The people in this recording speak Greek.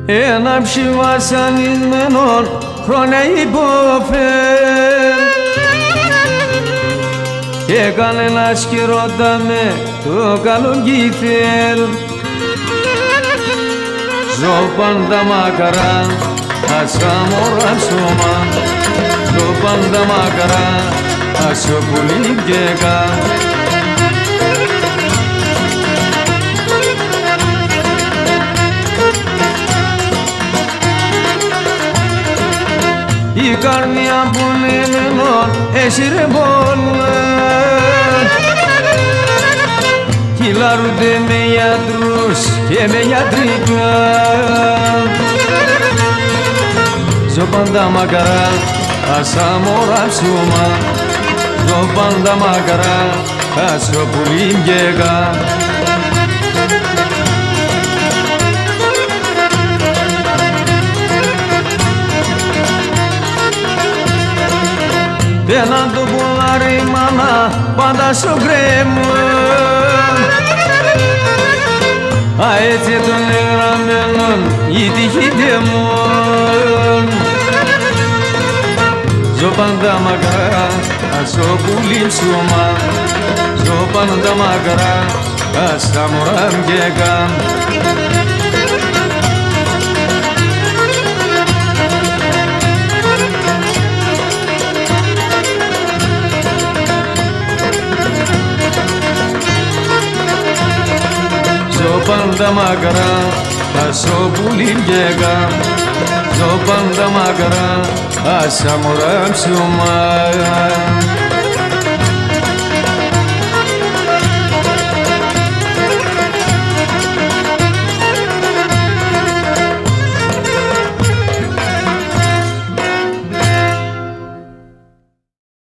Enam shivasan izmenon Kronei bofen Έκανε να σκυρόταμε το καλοκύθελ. Ζω πάντα μακαρά, άσα μωρά σώμα. Ζω πάντα μακαρά, άσα πουλί γκέκα. Η καρμιά που είναι μενόν, εσύ ρε μπόλε. Κυλάρονται με γιατρούς και με γιατρικά. Ζω πάντα μακαρά, άσα μωρά ψωμά. Ζω πάντα μακαρά, άσα πουλί γκέκα. Έναν το πουλάρι μάνα πάντα στο κρέμο. Α, έτσι τον εγγραμμένον η τύχη δαιμόν. Ζω πάντα μακρά, ας το πουλί ψωμά. Ζω πάντα μακρά, ας τα μωρά γκέκα. Ζω πάντα μακρά, άσα πουλί γκέκα. Ζω πάντα μακρά, άσα μωρά ψωμά.